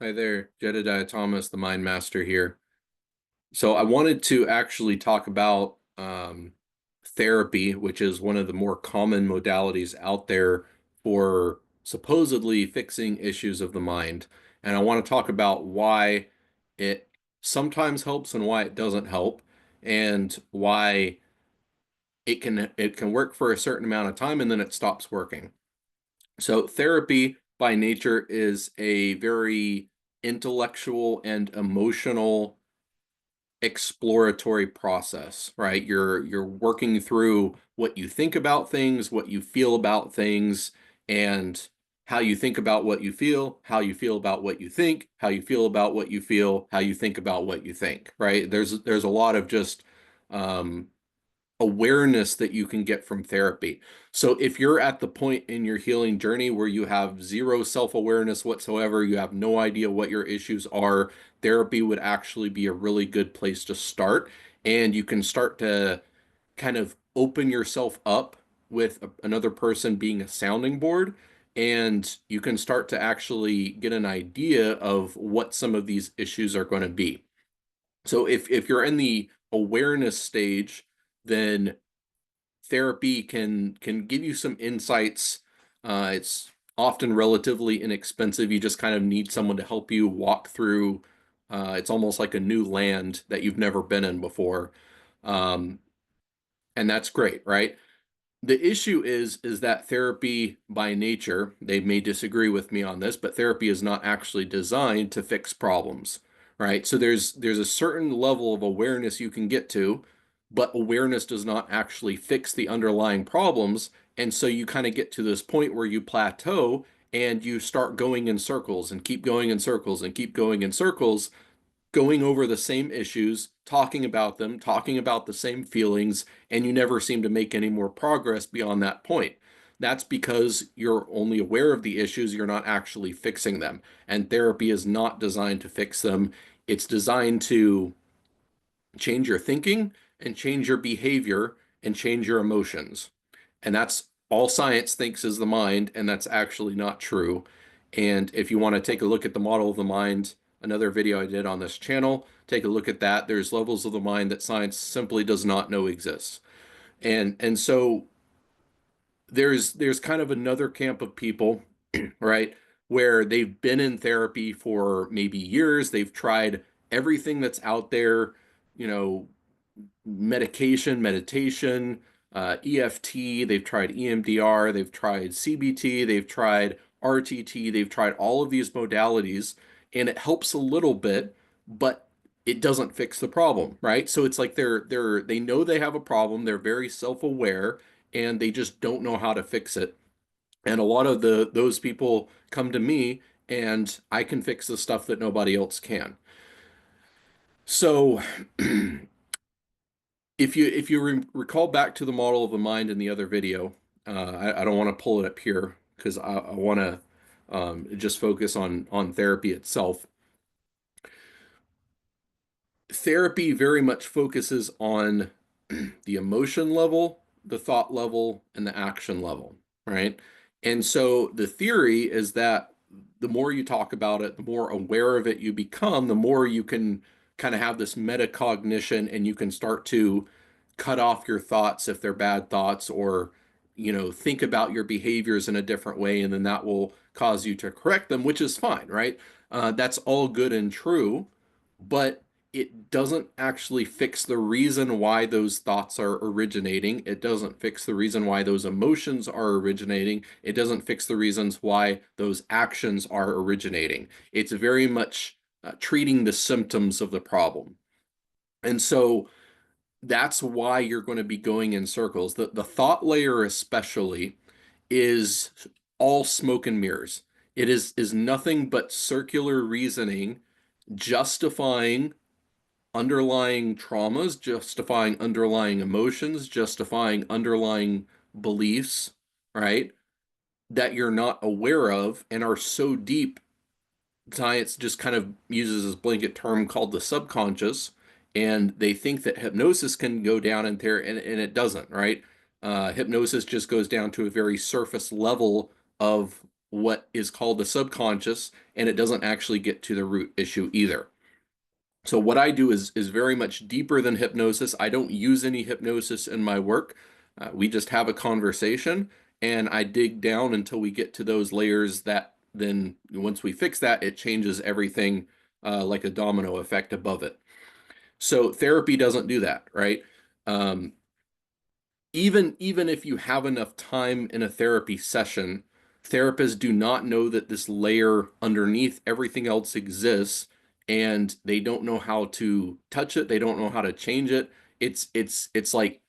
Hi there, Jedediah Thomas, the Mind Master here. So I wanted to actually talk about therapy, which is one of the more common modalities out there for supposedly fixing issues of the mind. And I want to talk about why it sometimes helps and why it doesn't help, and why it can work for a certain amount of time and then it stops working. So therapy by nature is a very intellectual and emotional exploratory process, right? You're working through what you think about things, what you feel about things, and how you think about what you feel, how you feel about what you think, how you feel about what you feel, how you think about what you think, right? There's a lot of just um awareness that you can get from therapy. So if you're at the point in your healing journey where you have zero self-awareness whatsoever, you have no idea what your issues are, therapy would actually be a really good place to start. And you can start to kind of open yourself up with another person being a sounding board. And you can start to actually get an idea of what some of these issues are going to be. So if you're in the awareness stage, then therapy can give you some insights. It's often relatively inexpensive. You just kind of need someone to help you walk through. It's almost like a new land that you've never been in before, um, and that's great, right? The issue is that therapy by nature, they may disagree with me on this, but therapy is not actually designed to fix problems, right? So there's a certain level of awareness you can get to, but awareness does not actually fix the underlying problems. And so you kind of get to this point where you plateau and you start going in circles and keep going in circles and keep going in circles, going over the same issues, talking about them, talking about the same feelings, and you never seem to make any more progress beyond that point. That's because you're only aware of the issues, you're not actually fixing them. And therapy is not designed to fix them. It's designed to change your thinking and change your behavior and change your emotions. And that's all science thinks is the mind, and that's actually not true. And if you want to take a look at the model of the mind, another video I did on this channel, take a look at that. There's levels of the mind that science simply does not know exists. And so there's kind of another camp of people, right, where they've been in therapy for maybe years. They've tried everything that's out there, you know, meditation, EFT, they've tried EMDR, they've tried CBT, they've tried RTT, they've tried all of these modalities, and it helps a little bit, but it doesn't fix the problem, right? So it's like they know they have a problem, they're very self-aware, and they just don't know how to fix it. And a lot of those people come to me, and I can fix the stuff that nobody else can. So if you recall back to the model of the mind in the other video, I don't want to pull it up here because I want to just focus on therapy itself. Therapy very much focuses on the emotion level, the thought level, and the action level, right? And so the theory is that the more you talk about it, the more aware of it you become, the more you can kind of have this metacognition and you can start to cut off your thoughts if they're bad thoughts, or think about your behaviors in a different way, and then that will cause you to correct them, which is fine, right? That's all good and true, but it doesn't actually fix the reason why those thoughts are originating. It doesn't fix the reason why those emotions are originating. It doesn't fix the reasons why those actions are originating. It's very much treating the symptoms of the problem. And so that's why you're going to be going in circles. The thought layer especially is all smoke and mirrors. It is nothing but circular reasoning, justifying underlying traumas, justifying underlying emotions, justifying underlying beliefs, right? That you're not aware of and are so deep. Science just kind of uses this blanket term called the subconscious, and they think that hypnosis can go down in there, and it doesn't, right? Hypnosis just goes down to a very surface level of what is called the subconscious, and it doesn't actually get to the root issue either. So what I do is very much deeper than hypnosis. I don't use any hypnosis in my work. We just have a conversation, and I dig down until we get to those layers that then once we fix that, it changes everything like a domino effect above it. So therapy doesn't do that, right? Um, even if you have enough time in a therapy session, therapists do not know that this layer underneath everything else exists, and they don't know how to touch it. They don't know how to change it. It's like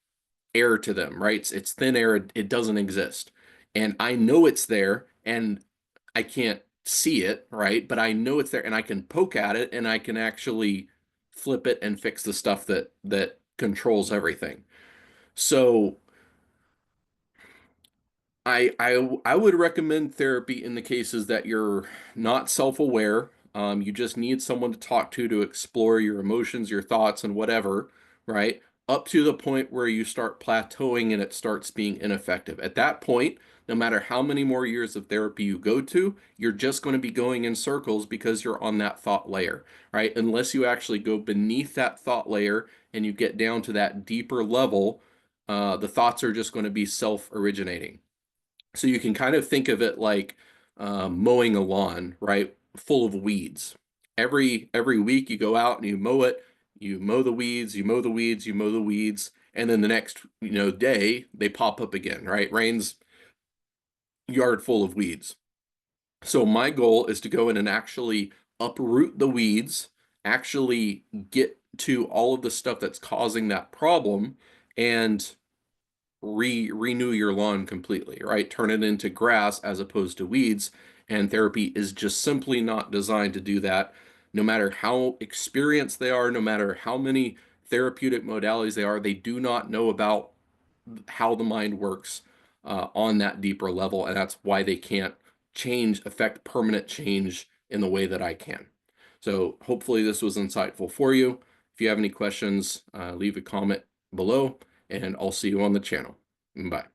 air to them, right? It's thin air. It doesn't exist. And I know it's there, and I can't see it, right? But I know it's there, and I can poke at it, and I can actually flip it and fix the stuff that controls everything. So I would recommend therapy in the cases that you're not self-aware. You just need someone to talk to explore your emotions, your thoughts, and whatever, right? Up to the point where you start plateauing and it starts being ineffective. At that point, no matter how many more years of therapy you go to, you're just going to be going in circles because you're on that thought layer, right? Unless you actually go beneath that thought layer and you get down to that deeper level, the thoughts are just going to be self-originating. So you can kind of think of it like mowing a lawn, right? Full of weeds. Every week you go out and you mow it, you mow the weeds, you mow the weeds, you mow the weeds, and then the next, day they pop up again, right? Rain's yard full of weeds. So my goal is to go in and actually uproot the weeds, actually get to all of the stuff that's causing that problem, and renew your lawn completely, right? Turn it into grass as opposed to weeds. And therapy is just simply not designed to do that. No matter how experienced they are, no matter how many therapeutic modalities they are, they do not know about how the mind works on that deeper level. And that's why they can't affect permanent change in the way that I can. So hopefully this was insightful for you. If you have any questions, leave a comment below, and I'll see you on the channel. Bye.